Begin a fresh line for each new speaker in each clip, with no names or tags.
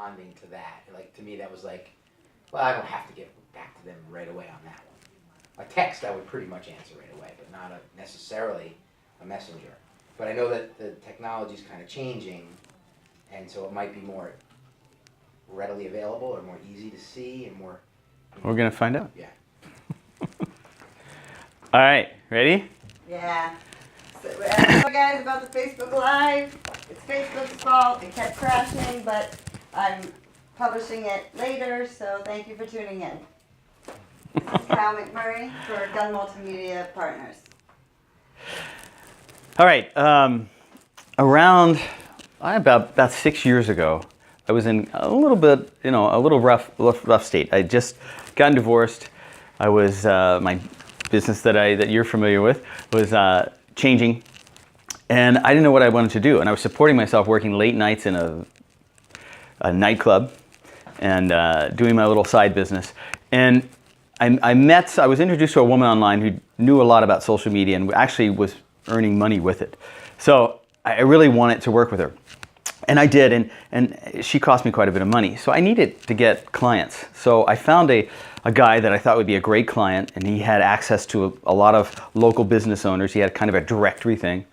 responding to that. Like, to me, that was like, well, I don't have to get back to them right away on that one. A text I would pretty much answer right away, but not necessarily a messenger. But I know that the technology's kind of changing, and so it might be more readily available or more easy to see and more...
We're going to find out.
Yeah.
All right, ready?
Yeah. So, hello guys, about the Facebook Live. It's Facebook's fault. It kept crashing, but I'm publishing it later, so thank you for tuning in. This is Kyle McMurray for Gun Multimedia Partners.
All right. Around about 6 years ago, I was in a little bit, a little rough state. I just gotten divorced. I was my business that you're familiar with was changing, and I didn't know what I wanted to do. And I was supporting myself working late nights in a nightclub and doing my little side business. And I was introduced to a woman online who knew a lot about social media and actually was earning money with it. So I really wanted to work with her. And I did, and she cost me quite a bit of money. So I needed to get clients. So I found a guy that I thought would be a great client, and he had access to a lot of local business owners. He had kind of a directory thing.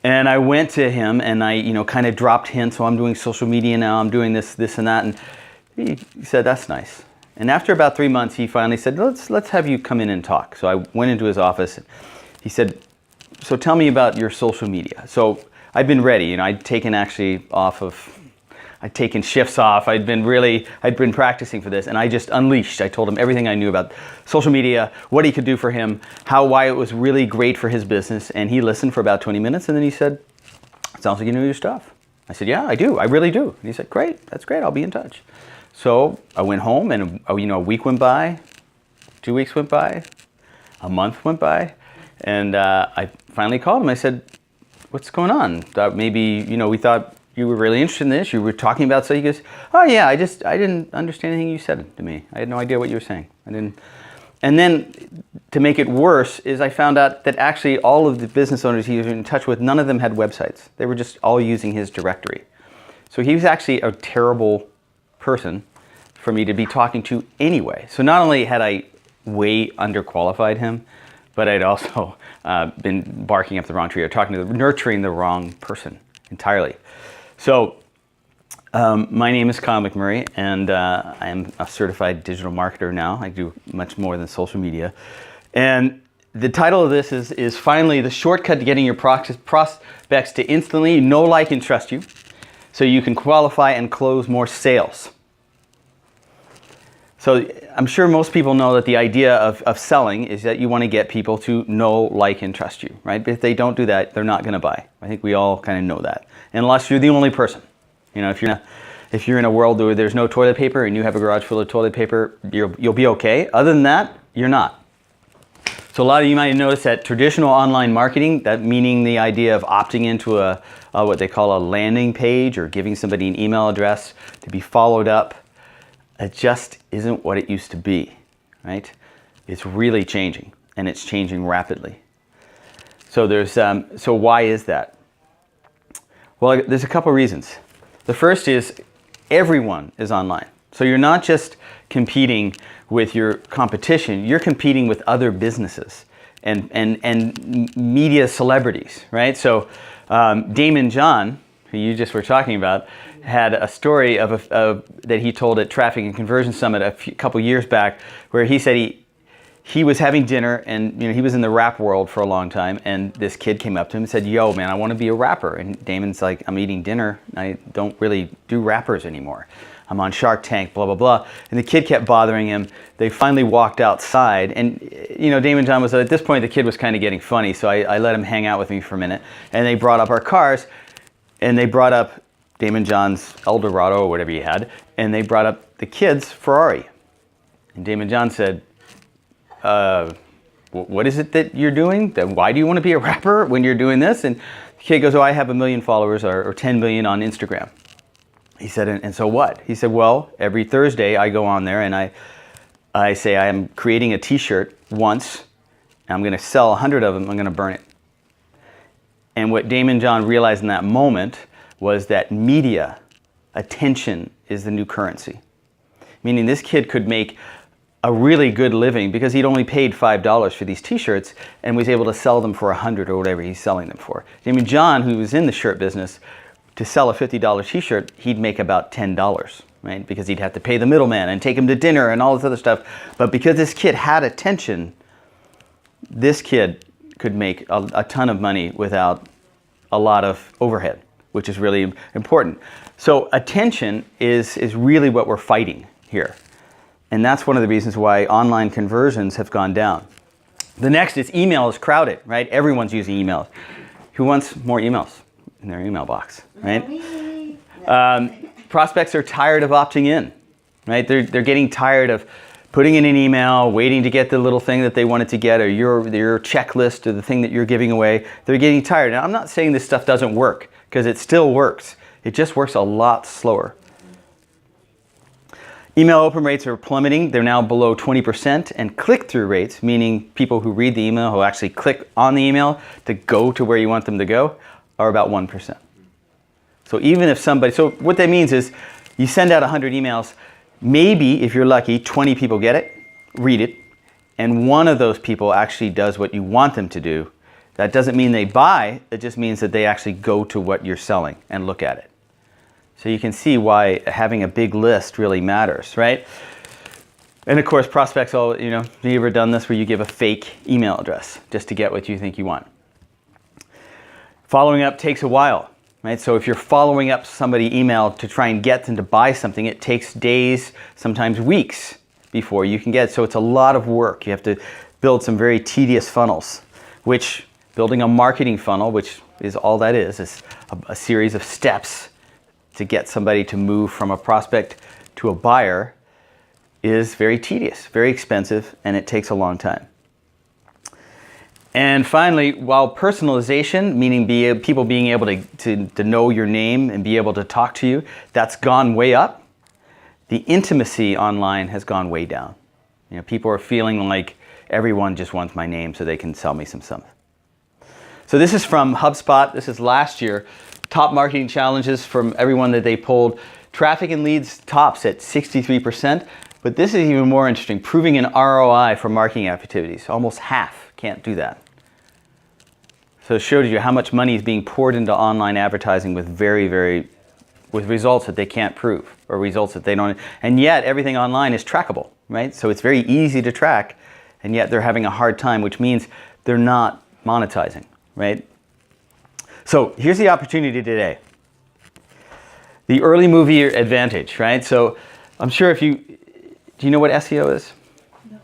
And I went to him and I, kind of dropped hints. So I'm doing social media now, I'm doing this and that. And he said, that's nice. And after about 3 months, he finally said, let's have you come in and talk. So I went into his office. He said, so tell me about your social media. So I'd been ready, I'd taken shifts off. I'd been practicing for this, and I just unleashed. I told him everything I knew about social media, what he could do for him, why it was really great for his business. And he listened for about 20 minutes, and then he said, sounds like you know your stuff. I said, yeah, I do. I really do. And he said, great. That's great. I'll be in touch. So I went home, and a week went by, 2 weeks went by, a month went by, and I finally called him. I said, what's going on? Maybe, we thought you were really interested in this. You were talking about, so he goes, oh yeah, I didn't understand anything you said to me. I had no idea what you were saying. And then to make it worse is I found out that actually all of the business owners he was in touch with, none of them had websites. They were just all using his directory. So he was actually a terrible person for me to be talking to anyway. So not only had I way underqualified him, but I'd also been barking up the wrong tree or nurturing the wrong person entirely. So my name is Kyle McMurray, and I am a certified digital marketer now. I do much more than social media. And the title of this is finally the shortcut to getting your prospects to instantly know, like, and trust you so you can qualify and close more sales. So I'm sure most people know that the idea of selling is that you want to get people to know, like, and trust you, right? But if they don't do that, they're not going to buy. I think we all kind of know that. Unless you're the only person. If you're in a world where there's no toilet paper and you have a garage full of toilet paper, you'll be okay. Other than that, you're not. So a lot of you might notice that traditional online marketing, that meaning the idea of opting into what they call a landing page or giving somebody an email address to be followed up, it just isn't what it used to be, right? It's really changing, and it's changing rapidly. So so why is that? Well, there's a couple reasons. The first is everyone is online. So you're not just competing with your competition, you're competing with other businesses and media celebrities, right? So Daymond John, who you just were talking about, had a story that he told at Traffic and Conversion Summit a couple years back, where he said he was having dinner, and he was in the rap world for a long time, and this kid came up to him and said, yo man, I want to be a rapper. And Daymond's like, I'm eating dinner, I don't really do rappers anymore. I'm on Shark Tank, blah, blah, blah. And the kid kept bothering him. They finally walked outside, and Daymond John was, at this point the kid was kind of getting funny, so I let him hang out with me for a minute, and they brought up our cars, and they brought up Daymond John's Eldorado or whatever he had, and they brought up the kid's Ferrari. And Daymond John said, what is it that you're doing? Why do you want to be a rapper when you're doing this? And the kid goes, oh, I have 1 million followers or 10 million on Instagram. He said, and so what? He said, well, every Thursday I go on there and I say I am creating a t-shirt once, and I'm going to sell 100 of them, I'm going to burn it. And what Daymond John realized in that moment was that media attention is the new currency. Meaning this kid could make a really good living because he'd only paid $5 for these t-shirts and was able to sell them for $100 or whatever he's selling them for. I mean, John, who was in the shirt business, to sell a $50 t-shirt, he'd make about $10, right? Because he'd have to pay the middleman and take him to dinner and all this other stuff. But because this kid had attention, this kid could make a ton of money without a lot of overhead, which is really important. So attention is really what we're fighting here. And that's one of the reasons why online conversions have gone down. The next is email is crowded, right? Everyone's using emails. Who wants more emails in their email box, right? Prospects are tired of opting in, right? They're getting tired of putting in an email, waiting to get the little thing that they wanted to get, or your checklist, or the thing that you're giving away. They're getting tired. Now, I'm not saying this stuff doesn't work, because it still works. It just works a lot slower. Email open rates are plummeting. They're now below 20%, and click-through rates, meaning people who read the email, who actually click on the email to go to where you want them to go, are about 1%. So even if somebody, so what that means is you send out 100 emails, maybe, if you're lucky, 20 people get it, read it, and one of those people actually does what you want them to do. That doesn't mean they buy, it just means that they actually go to what you're selling and look at it. So you can see why having a big list really matters, right? And of course, prospects all, have you ever done this where you give a fake email address just to get what you think you want? Following up takes a while, right? So if you're following up somebody email to try and get them to buy something, it takes days, sometimes weeks before you can get it. So it's a lot of work. You have to build some very tedious funnels, which building a marketing funnel, which is all that is a series of steps to get somebody to move from a prospect to a buyer, is very tedious, very expensive, and it takes a long time. And finally, while personalization, meaning people being able to know your name and be able to talk to you, that's gone way up, the intimacy online has gone way down. People are feeling like everyone just wants my name so they can sell me some something. So this is from HubSpot. This is last year. Top marketing challenges from everyone that they polled. Traffic and leads tops at 63%, but this is even more interesting. Proving an ROI for marketing activities. Almost half can't do that. So it shows you how much money is being poured into online advertising with with results that they can't prove, or results that they don't, and yet everything online is trackable, right? So it's very easy to track, and yet they're having a hard time, which means they're not monetizing, right? So here's the opportunity today. The early mover advantage, right? So I'm sure do you know what SEO is? No.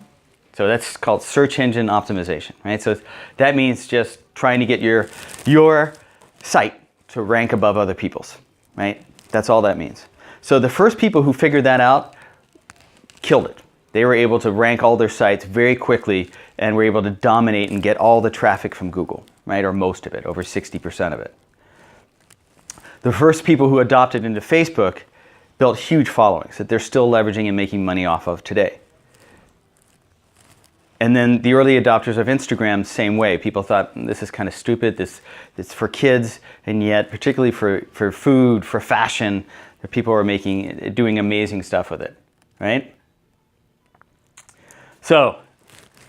So that's called search engine optimization, right? So that means just trying to get your site to rank above other people's, right? That's all that means. So the first people who figured that out killed it. They were able to rank all their sites very quickly and were able to dominate and get all the traffic from Google, right? Or most of it, over 60% of it. The first people who adopted into Facebook built huge followings that they're still leveraging and making money off of today. And then the early adopters of Instagram, same way. People thought, this is kind of stupid, it's for kids, and yet particularly for food, for fashion, people are doing amazing stuff with it, right? So,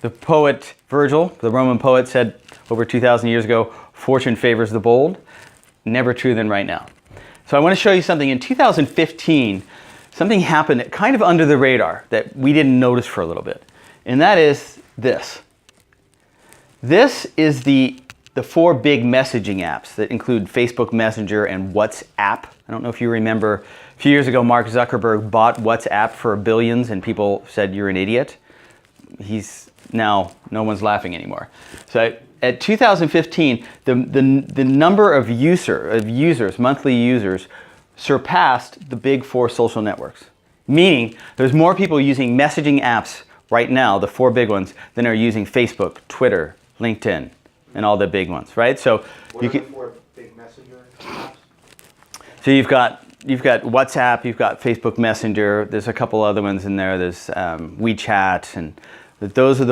the poet Virgil, the Roman poet, said over 2,000 years ago, fortune favors the bold. Never true than right now. So I want to show you something. In 2015, something happened kind of under the radar that we didn't notice for a little bit. And that is this. This is the 4 big messaging apps that include Facebook Messenger and WhatsApp. I don't know if you remember, a few years ago, Mark Zuckerberg bought WhatsApp for billions and people said, you're an idiot. Now, no one's laughing anymore. So at 2015, the number of users, monthly users, surpassed the big 4 social networks. Meaning, there's more people using messaging apps right now, the 4 big ones, than are using Facebook, Twitter, LinkedIn, and all the big ones, right? So
what are the 4 big messenger apps?
So you've got WhatsApp, you've got Facebook Messenger. There's a couple other ones in there. There's WeChat, and those are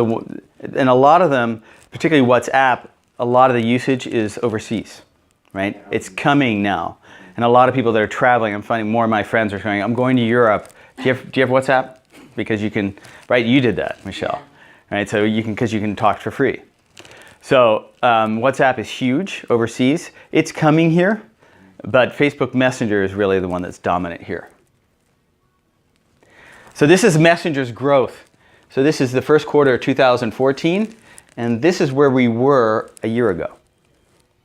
and a lot of them, particularly WhatsApp, a lot of the usage is overseas, right? It's coming now. And a lot of people that are traveling, I'm finding more of my friends are saying, I'm going to Europe. Do you have WhatsApp? Because you can, right? You did that, Michelle, right? So you can, because you can talk for free. So WhatsApp is huge overseas. It's coming here, but Facebook Messenger is really the one that's dominant here. So this is Messenger's growth. So this is the first quarter of 2014, and this is where we were a year ago.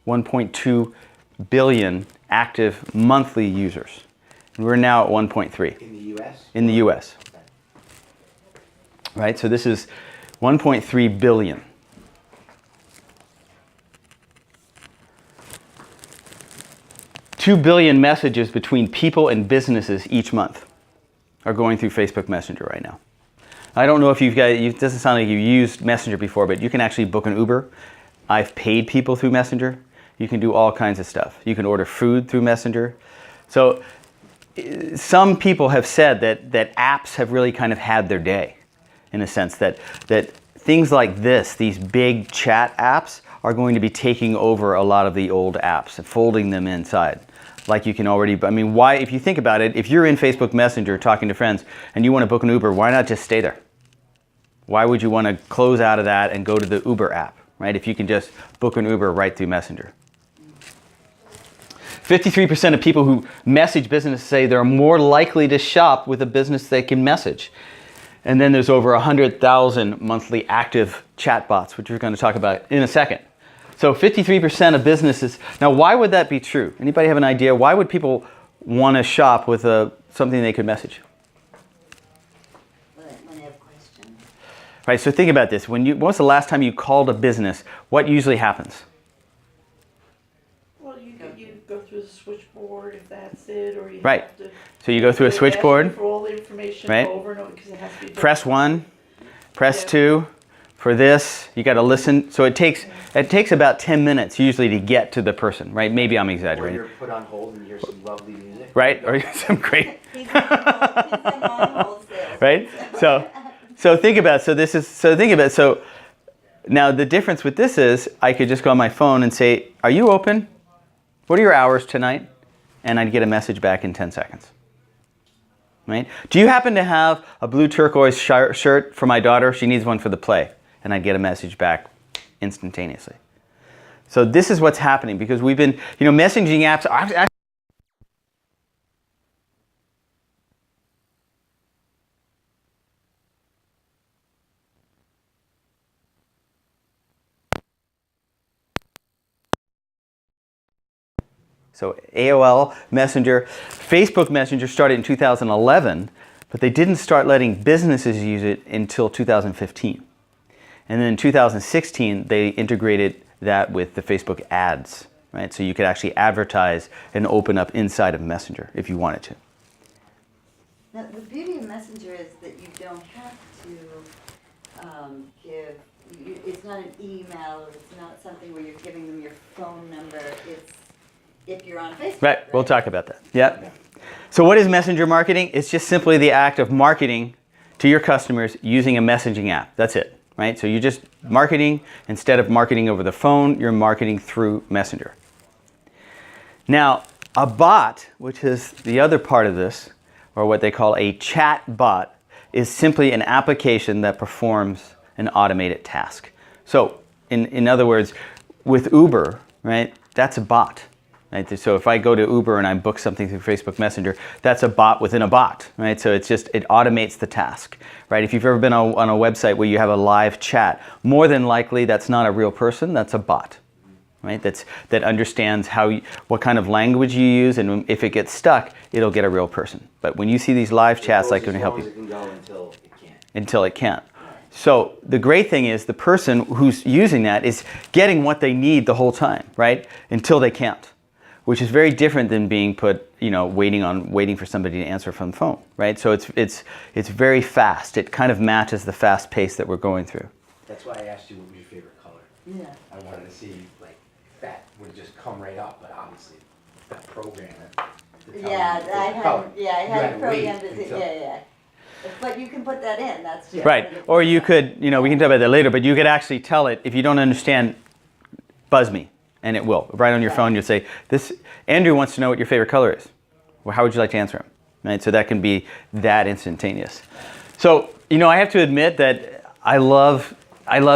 1.2 billion active monthly users. And we're now at 1.3.
In the US?
In the US. Right, so this is 1.3 billion. $2 billion messages between people and businesses each month are going through Facebook Messenger right now. I don't know if you've got, it doesn't sound like you've used Messenger before, but you can actually book an Uber. I've paid people through Messenger. You can do all kinds of stuff. You can order food through Messenger. So some people have said that apps have really kind of had their day, in a sense that things like this, these big chat apps, are going to be taking over a lot of the old apps and folding them inside. Like you can already, I mean, why, if you think about it, if you're in Facebook Messenger talking to friends and you want to book an Uber, why not just stay there? Why would you want to close out of that and go to the Uber app, right? If you can just book an Uber right through Messenger. 53% of people who message businesses say they're more likely to shop with a business they can message. And then there's over 100,000 monthly active chatbots, which we're going to talk about in a second. So 53% of businesses. Now, why would that be true? Anybody have an idea? Why would people want to shop with something they could message?
When they have questions.
Right, so think about this. When was the last time you called a business? What usually happens?
Well, you go through the switchboard if that's it, or you
Right.
have to.
So you go through a
they ask you
switchboard,
for all the information
Right.
over and over because it has to be.
press 1, press
Yeah.
2. For this, you got to listen. So it takes about 10 minutes usually to get to the person, right? Maybe I'm
Or
exaggerating.
you're put on hold and you hear some lovely music.
Right? Or some great,
He's in on-hold sales.
right? So think about it. So now the difference with this is I could just go on my phone and say, "Are you open? What are your hours tonight?" And I'd get a message back in 10 seconds. Right? Do you happen to have a blue turquoise shirt for my daughter? She needs one for the play. And I'd get a message back instantaneously. So this is what's happening because we've been, messaging apps are So AOL Messenger, Facebook Messenger started in 2011, but they didn't start letting businesses use it until 2015. And then in 2016, they integrated that with the Facebook ads, right? So you could actually advertise and open up inside of Messenger if you wanted to.
Now, the beauty of Messenger is that you don't have to it's not an email, or it's not something where you're giving them your phone number. It's if you're on Facebook.
Right, we'll talk about that. Yeah. So what is messenger marketing? It's just simply the act of marketing to your customers using a messaging app. That's it, right? So you're just marketing, instead of marketing over the phone, you're marketing through Messenger. Now, a bot, which is the other part of this, or what they call a chat bot, is simply an application that performs an automated task. So in other words, with Uber, right, that's a bot. Right? So if I go to Uber and I book something through Facebook Messenger, that's a bot within a bot, right? So it automates the task, right? If you've ever been on a website where you have a live chat, more than likely that's not a real person, that's a bot, right? That understands what kind of language you use, and if it gets stuck, it'll get a real person. But when you see these live chats, like going to help you.
It can go until it can't.
Until it can't. So the great thing is the person who's using that is getting what they need the whole time, right? Until they can't. Which is very different than being put, waiting for somebody to answer from the phone, right? So it's very fast. It kind of matches the fast pace that we're going through.
That's why I asked you what was your favorite color.
Yeah.
I wanted to see like that would just come right up, but obviously that program. to tell you
Yeah,
the
I
favorite color.
had, yeah, I
You
had
to
a
wait
program to,
until-
yeah. But you can put that in, that's just.
Right. Or you could, we can talk about that later, but you could actually tell it, if you don't understand, buzz me, and it will. Right on your phone, you'll say, "This Andrew wants to know what your favorite color is. Well, how would you like to answer him?" Right? So that can be that instantaneous. So, I have to admit that I love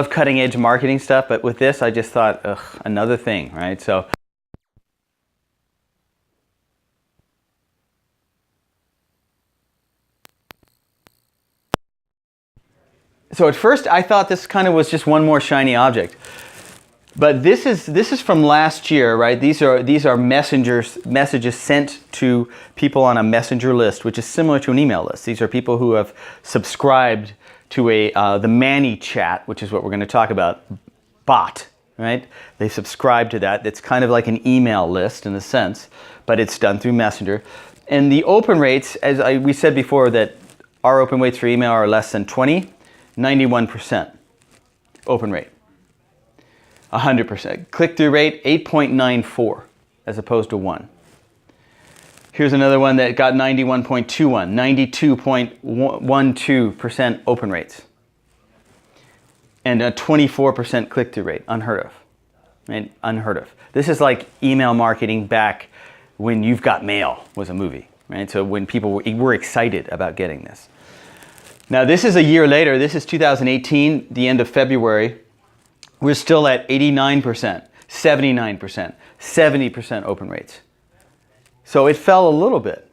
cutting edge marketing stuff, but with this, I just thought, ugh, another thing, right? So at first, I thought this kind of was just one more shiny object. But this is from last year, right? These are messages sent to people on a messenger list, which is similar to an email list. These are people who have subscribed to the ManyChat, which is what we're going to talk about, bot, right? They subscribe to that. It's kind of like an email list in a sense, but it's done through Messenger. And the open rates, as we said before, that our open rates for email are less than 20, 91% open rate. 100%. Click-through rate, 8.94 as opposed to 1. Here's another one that got 91.21, 92.12% open rates. And a 24% click-through rate, unheard of. Right? Unheard of. This is like email marketing back when You've Got Mail was a movie. Right? So when people were excited about getting this. Now this is a year later, this is 2018, the end of February. We're still at 89%, 79%, 70% open rates. So it fell a little bit,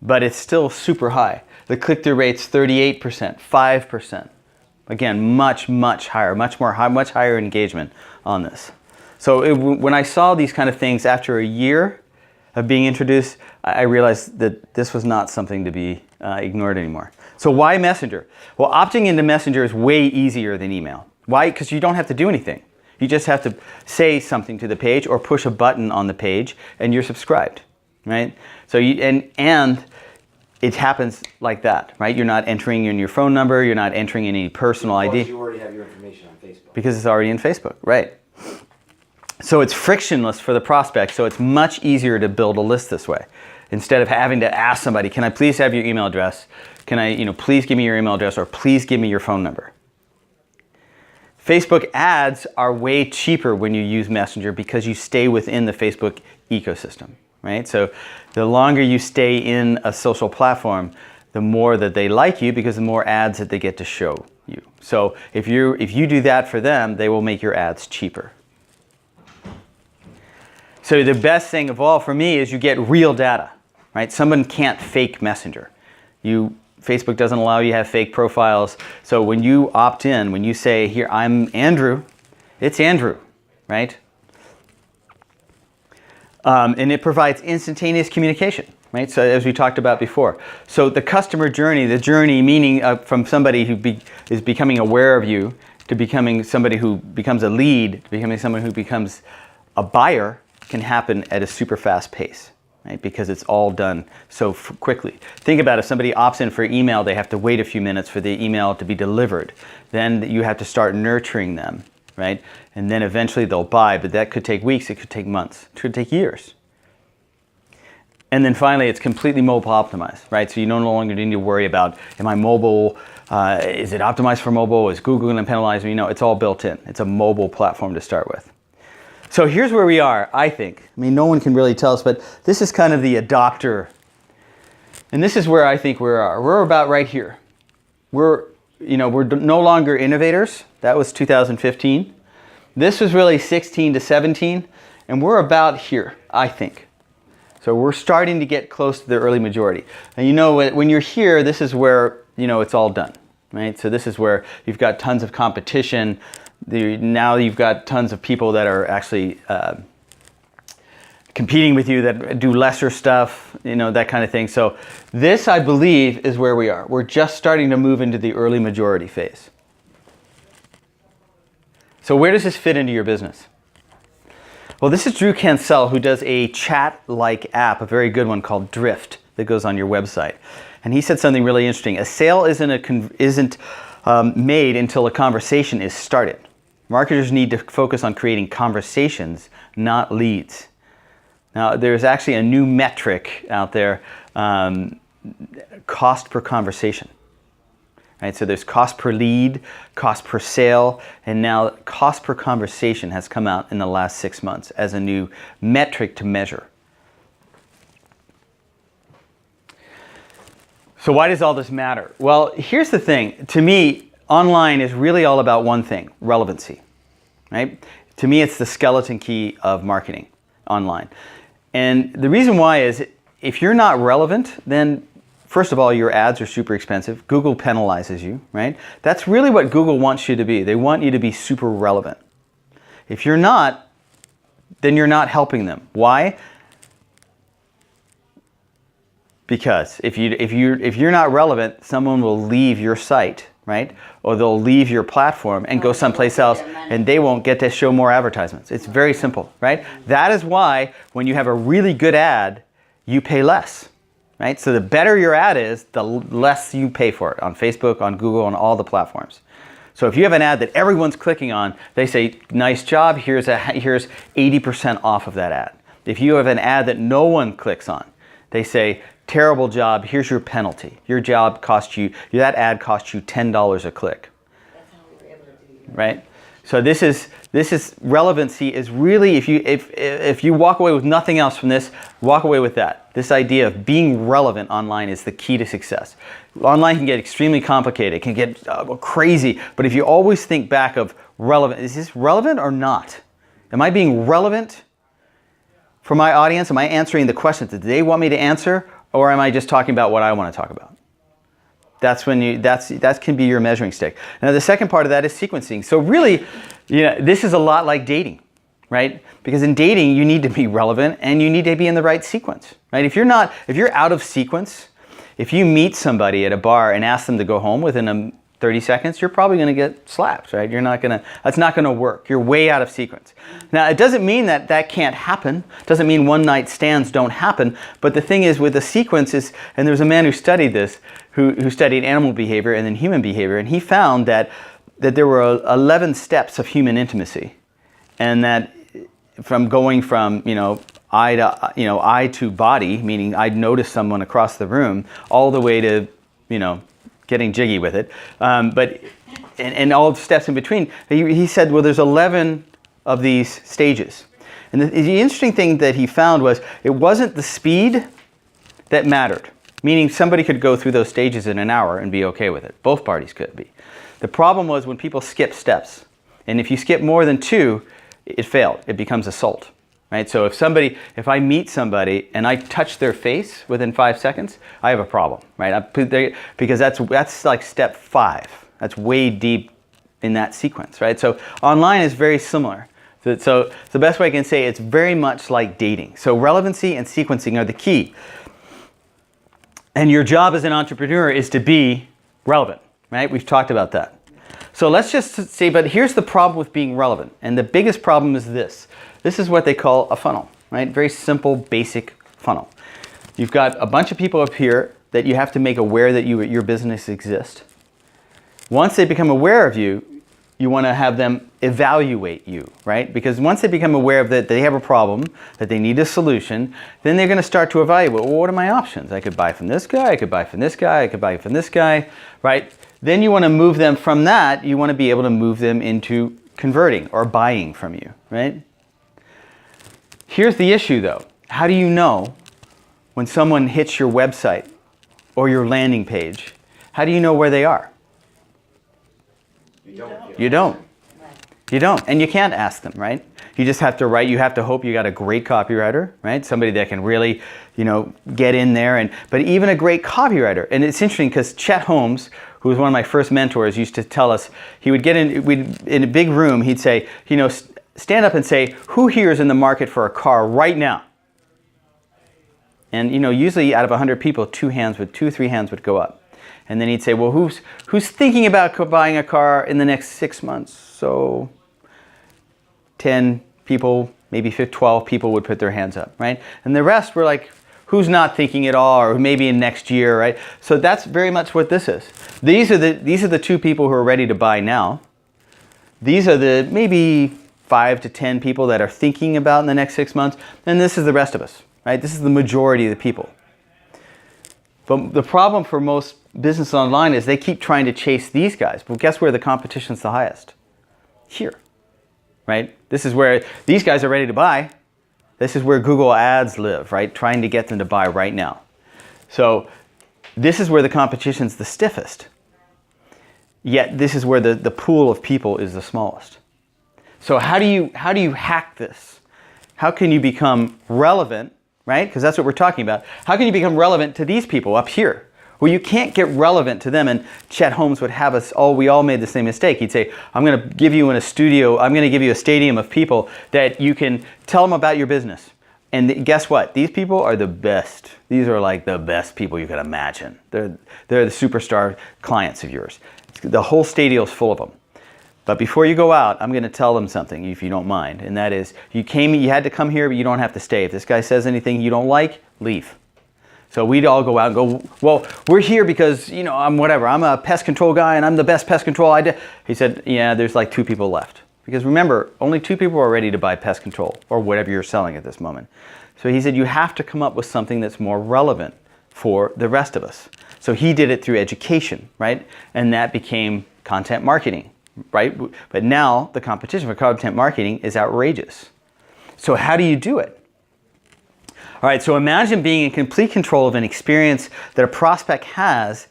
but it's still super high. The click-through rate's 38%, 5%. Again, much higher, much higher engagement on this. So when I saw these kind of things after a year of being introduced, I realized that this was not something to be ignored anymore. So why Messenger? Well, opting into Messenger is way easier than email. Why? Because you don't have to do anything. You just have to say something to the page or push a button on the page and you're subscribed, right? So and it happens like that, right? You're not entering in your phone number, you're not entering in any personal ID.
Because you already have your information on Facebook.
Because it's already in Facebook, right? So it's frictionless for the prospect, so it's much easier to build a list this way. Instead of having to ask somebody, can I please have your email address? Can I, please give me your email address or please give me your phone number? Facebook ads are way cheaper when you use Messenger because you stay within the Facebook ecosystem, right? So the longer you stay in a social platform, the more that they like you because the more ads that they get to show you. So if you do that for them, they will make your ads cheaper. So the best thing of all for me is you get real data, right? Someone can't fake Messenger. Facebook doesn't allow you to have fake profiles. So when you opt in, when you say, here, I'm Andrew, it's Andrew, right? And it provides instantaneous communication, right? So as we talked about before. So the customer journey, the journey meaning from somebody who is becoming aware of you to becoming somebody who becomes a lead, to becoming someone who becomes a buyer can happen at a super fast pace. Right? Because it's all done so quickly. Think about it, if somebody opts in for email, they have to wait a few minutes for the email to be delivered. Then you have to start nurturing them, right? And then eventually they'll buy, but that could take weeks, it could take months, it could take years. And then finally, it's completely mobile optimized, right? So you no longer need to worry about, am I mobile? Is it optimized for mobile? Is Google going to penalize me? No, it's all built in. It's a mobile platform to start with. So here's where we are, I think. I mean, no one can really tell us, but this is kind of the adopter. And this is where I think we are. We're about right here. We're no longer innovators. That was 2015. This was really 16 to 17, and we're about here, I think. So we're starting to get close to the early majority. And when you're here, this is where, it's all done, right? So this is where you've got tons of competition. Now you've got tons of people that are actually competing with you that do lesser stuff, that kind of thing. So this, I believe, is where we are. We're just starting to move into the early majority phase. So where does this fit into your business? Well, this is Drew Cancel, who does a chat-like app, a very good one called Drift, that goes on your website. And he said something really interesting. A sale isn't made until a conversation is started. Marketers need to focus on creating conversations, not leads. Now, there's actually a new metric out there, cost per conversation. right? So there's cost per lead, cost per sale, and now cost per conversation has come out in the last 6 months as a new metric to measure. So why does all this matter? Well, here's the thing. To me, online is really all about one thing, relevancy, right? To me, it's the skeleton key of marketing online. And the reason why is if you're not relevant, then first of all, your ads are super expensive. Google penalizes you, right? That's really what Google wants you to be. They want you to be super relevant. If you're not, then you're not helping them. Why? Because if you're not relevant, someone will leave your site, right? Or they'll leave your platform and go someplace else, and they won't get to show more advertisements. It's very simple, right? That is why when you have a really good ad, you pay less, right? So the better your ad is, the less you pay for it on Facebook, on Google, on all the platforms. So if you have an ad that everyone's clicking on, they say, nice job, here's 80% off of that ad. If you have an ad that no one clicks on, they say, terrible job, here's your penalty. Your job cost you, that ad cost you $10 a click.
That's how we were able to do that.
Right? So this is relevancy is really, if you walk away with nothing else from this, walk away with that. This idea of being relevant online is the key to success. Online can get extremely complicated, it can get crazy, but if you always think back of relevant, is this relevant or not? Am I being relevant for my audience? Am I answering the questions that they want me to answer? Or am I just talking about what I want to talk about? That's when that can be your measuring stick. Now the second part of that is sequencing. So really, this is a lot like dating, right? Because in dating you need to be relevant and you need to be in the right sequence, right? If you're out of sequence, if you meet somebody at a bar and ask them to go home within 30 seconds, you're probably going to get slapped, right? That's not going to work. You're way out of sequence. Now, it doesn't mean that can't happen. It doesn't mean one night stands don't happen. But the thing is with the sequence is, and there was a man who studied this, who studied animal behavior and then human behavior, and he found that there were 11 steps of human intimacy. And that from going from, eye to body, meaning I'd notice someone across the room, all the way to, getting jiggy with it, and all the steps in between. He said, well, there's 11 of these stages. And the interesting thing that he found was it wasn't the speed that mattered, meaning somebody could go through those stages in an hour and be okay with it. Both parties could be. The problem was when people skip steps. And if you skip more than 2, it failed. It becomes assault. Right? So if I meet somebody and I touch their face within 5 seconds, I have a problem, right? Because that's like step 5. That's way deep in that sequence, right? So online is very similar. So the best way I can say it's very much like dating. So relevancy and sequencing are the key. And your job as an entrepreneur is to be relevant, right? We've talked about that. So let's just say, but here's the problem with being relevant. And the biggest problem is this. This is what they call a funnel, right? Very simple, basic funnel. You've got a bunch of people up here that you have to make aware that your business exists. Once they become aware of you, you want to have them evaluate you, right? Because once they become aware of that they have a problem, that they need a solution, then they're going to start to evaluate, well, what are my options? I could buy from this guy, I could buy from this guy, I could buy from this guy, right? Then you want to move them from that, you want to be able to move them into converting or buying from you, right? Here's the issue though. How do you know when someone hits your website or your landing page? How do you know where they are? You don't. And you can't ask them, right? You just have to write. You have to hope you got a great copywriter, right? Somebody that can really, get in there. But even a great copywriter. And it's interesting because Chet Holmes, who was one of my first mentors, used to tell us, he would get in a big room, he'd say, stand up and say, who here is in the market for a car right now? And usually out of 100 people, 2 or 3 hands would go up. And then he'd say, well, who's thinking about buying a car in the next 6 months? So 10 people, maybe 12 people would put their hands up, right? And the rest were like, who's not thinking at all, or maybe in next year, right? So that's very much what this is. These are the 2 people who are ready to buy now. These are the maybe 5 to 10 people that are thinking about in the next 6 months, and this is the rest of us, right? This is the majority of the people. But the problem for most business online is they keep trying to chase these guys. Well, guess where the competition's the highest? Here, right? This is where these guys are ready to buy. This is where Google Ads live, right? Trying to get them to buy right now. So this is where the competition's the stiffest. Yet this is where the pool of people is the smallest. So how do you hack this? How can you become relevant, right? Because that's what we're talking about. How can you become relevant to these people up here? Well, you can't get relevant to them, and Chet Holmes would have us all, we all made the same mistake. He'd say, I'm going to give you in a studio, I'm going to give you a stadium of people that you can tell them about your business. And guess what? These people are the best. These are like the best people you can imagine. They're the superstar clients of yours. The whole stadium is full of them. But before you go out, I'm going to tell them something, if you don't mind. And that is, you had to come here, but you don't have to stay. If this guy says anything you don't like, leave. So we'd all go out and go, well, we're here because, I'm a pest control guy and I'm the best pest control I did. He said, yeah, there's like 2 people left. Because remember, only 2 people are ready to buy pest control or whatever you're selling at this moment. So he said, you have to come up with something that's more relevant for the rest of us. So he did it through education, right? And that became content marketing, right? But now the competition for content marketing is outrageous. So how do you do it? All right, so imagine being in complete control of an experience that a prospect has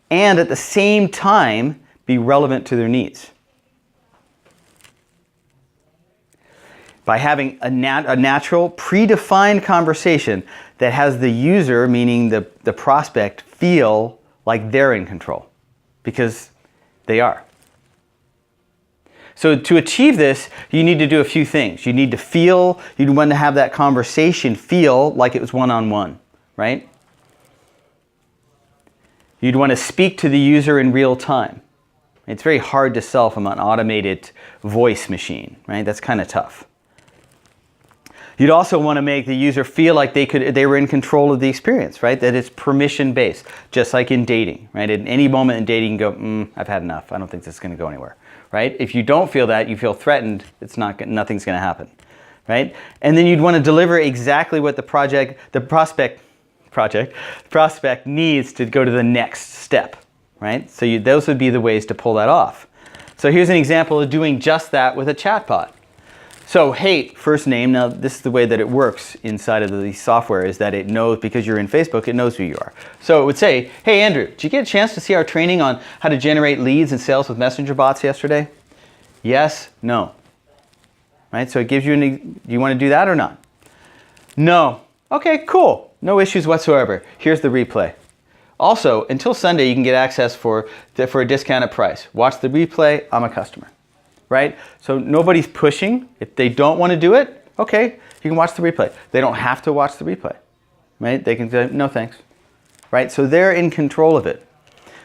and at the same time be relevant to their needs. By having a natural, predefined conversation that has the user, meaning the prospect, feel like they're in control, because they are. So to achieve this, you need to do a few things. You need to feel, you'd want to have that conversation feel like it was one-on-one, right? You'd want to speak to the user in real time. It's very hard to sell from an automated voice machine, right? That's kind of tough. You'd also want to make the user feel like they were in control of the experience, right? That it's permission-based, just like in dating, right? At any moment in dating, you can go, I've had enough. I don't think this is going to go anywhere, right? If you don't feel that, you feel threatened, nothing's going to happen, right? And then you'd want to deliver exactly what the prospect needs to go to the next step, right? So those would be the ways to pull that off. So here's an example of doing just that with a chatbot. So, hey, first name. Now, this is the way that it works inside of the software, is that it knows, because you're in Facebook, it knows who you are. So it would say, hey, Andrew, did you get a chance to see our training on how to generate leads and sales with messenger bots yesterday? Yes, no. Right? So it gives you do you want to do that or not? No. Okay, cool. No issues whatsoever. Here's the replay. Also, until Sunday, you can get access for a discounted price. Watch the replay. I'm a customer. Right? So nobody's pushing. If they don't want to do it, okay, you can watch the replay. They don't have to watch the replay, right? They can say, no thanks, right? So they're in control of it.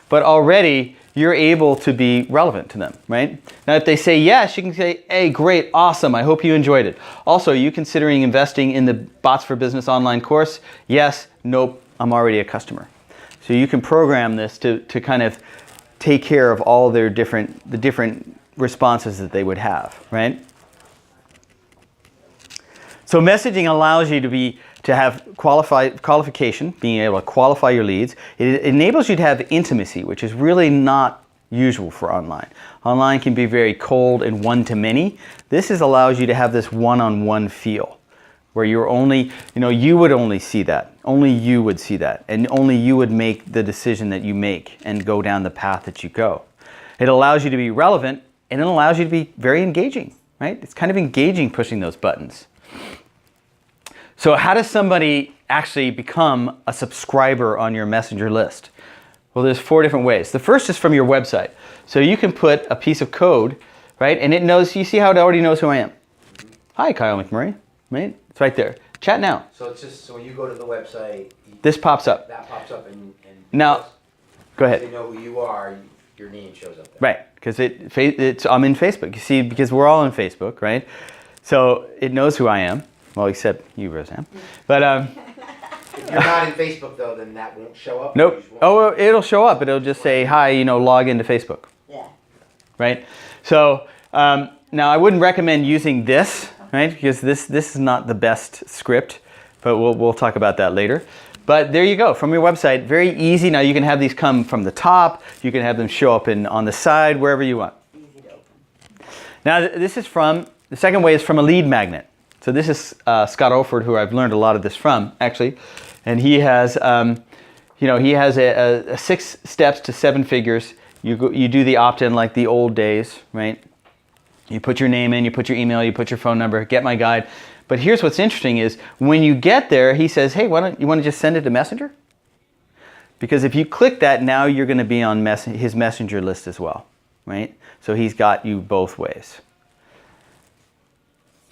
But already you're able to be relevant to them, right? Now, if they say yes, you can say, hey, great, awesome, I hope you enjoyed it. Also, are you considering investing in the Bots for Business online course? Yes, nope, I'm already a customer. So you can program this to kind of take care of all their the different responses that they would have, right? So messaging allows you to have qualification, being able to qualify your leads. It enables you to have intimacy, which is really not usual for online. Online can be very cold and one-to-many. This allows you to have this one-on-one feel, where you're only, you would only see that. Only you would see that. And only you would make the decision that you make and go down the path that you go. It allows you to be relevant, and it allows you to be very engaging, right? It's kind of engaging pushing those buttons. So how does somebody actually become a subscriber on your messenger list? Well, there's 4 different ways. The first is from your website. So you can put a piece of code, right? And it knows, you see how it already knows who I am. Hi, Kyle McMurray, right? It's right there. Chat now.
So it's just, so when you go to the website,
This pops up.
that pops up and
Now, go
they
ahead.
know who you are, your name shows up there.
Right, because I'm in Facebook. You see, because we're all in Facebook, right? So it knows who I am. Well, except you, Roseanne. But
If you're not in Facebook though, then that won't show up.
nope.
You just won't.
Oh, well, it'll show up. It'll just say, hi, log into Facebook.
Yeah.
Right? So now I wouldn't recommend using this, right? Because this is not the best script, but we'll talk about that later. But there you go, from your website, very easy. Now you can have these come from the top, you can have them show up on the side, wherever you want.
Easy to open.
Now the second way is from a lead magnet. So this is Scott Oford, who I've learned a lot of this from, actually. And he has, he has a 6 steps to 7 figures. You do the opt-in like the old days, right? You put your name in, you put your email, you put your phone number, get my guide. But here's what's interesting is when you get there, he says, hey, why don't you want to just send it to Messenger? Because if you click that, now you're going to be on his Messenger list as well, right? So he's got you both ways.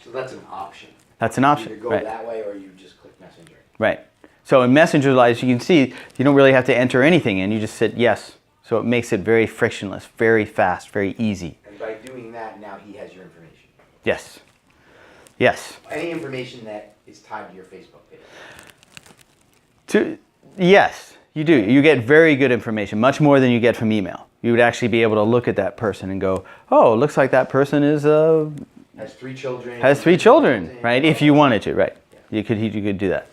So that's an option.
That's an option,
Either go
right?
that way or you just click Messenger.
Right. So in Messenger, as you can see, you don't really have to enter anything in. You just hit yes. So it makes it very frictionless, very fast, very easy.
And by doing that, now he has your information.
Yes. Yes.
Any information that is tied to your Facebook page.
Yes, you do. You get very good information, much more than you get from email. You would actually be able to look at that person and go, oh, it looks like that person is
Has 3 children.
has 3 children, right? If you wanted to, right? You could do that.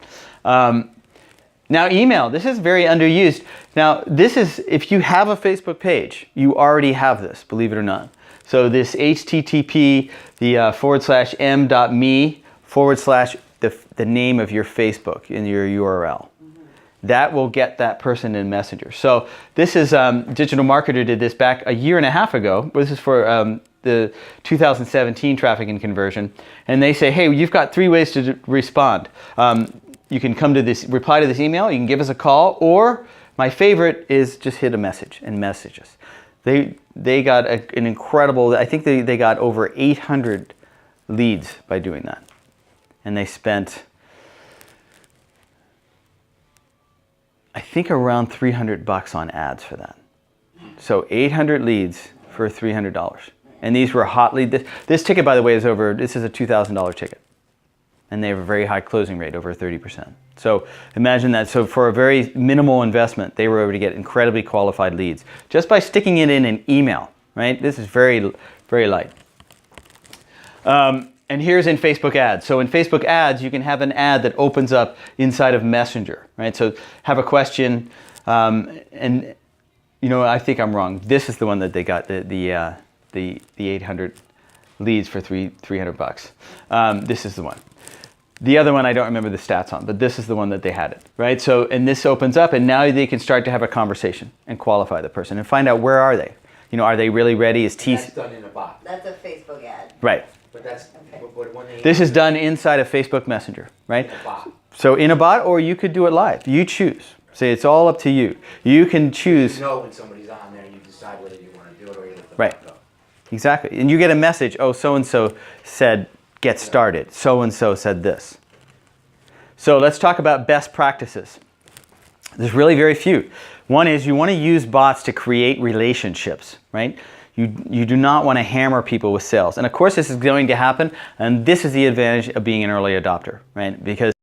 Now email, this is very underused. Now this is, if you have a Facebook page, you already have this, believe it or not. So this HTTP, the /m.me/ the name of your Facebook in your URL. That will get that person in Messenger. So this is, Digital Marketer did this back a year and a half ago. This is for the 2017 traffic and conversion. And they say, hey, you've got 3 ways to respond. You can come to this, reply to this email, you can give us a call, or my favorite is just hit a message and message us. They got an incredible, I think they got over 800 leads by doing that. And they spent, I think, around $300 on ads for that. So 800 leads for $300. And these were hot leads. This ticket, by the way, this is a $2,000 ticket. And they have a very high closing rate, over 30%. So imagine that. So for a very minimal investment, they were able to get incredibly qualified leads just by sticking it in an email, right? This is very, very light. And here's in Facebook ads. So in Facebook ads, you can have an ad that opens up inside of Messenger, right? So have a question, and I think I'm wrong. This is the one that they got the 800 leads for $300. This is the one. The other one I don't remember the stats on, but this is the one that they had it, right? So, and this opens up, and now they can start to have a conversation and qualify the person and find out where are they. Are they really ready? Is
That's done in a bot.
That's a Facebook ad.
right?
But that's
Okay.
but when they
This is done inside of Facebook Messenger, right?
in a bot.
So in a bot, or you could do it live. You choose. Say it's all up to you. You can choose.
You know when somebody's on there, you decide whether you want to do it or you let the
Right.
bot go.
Exactly. And you get a message, oh, so-and-so said, get started. So-and-so said this. So let's talk about best practices. There's really very few. One is you want to use bots to create relationships, right? You do not want to hammer people with sales. And of course this is going to happen, and this is the advantage of being an early adopter, right? Because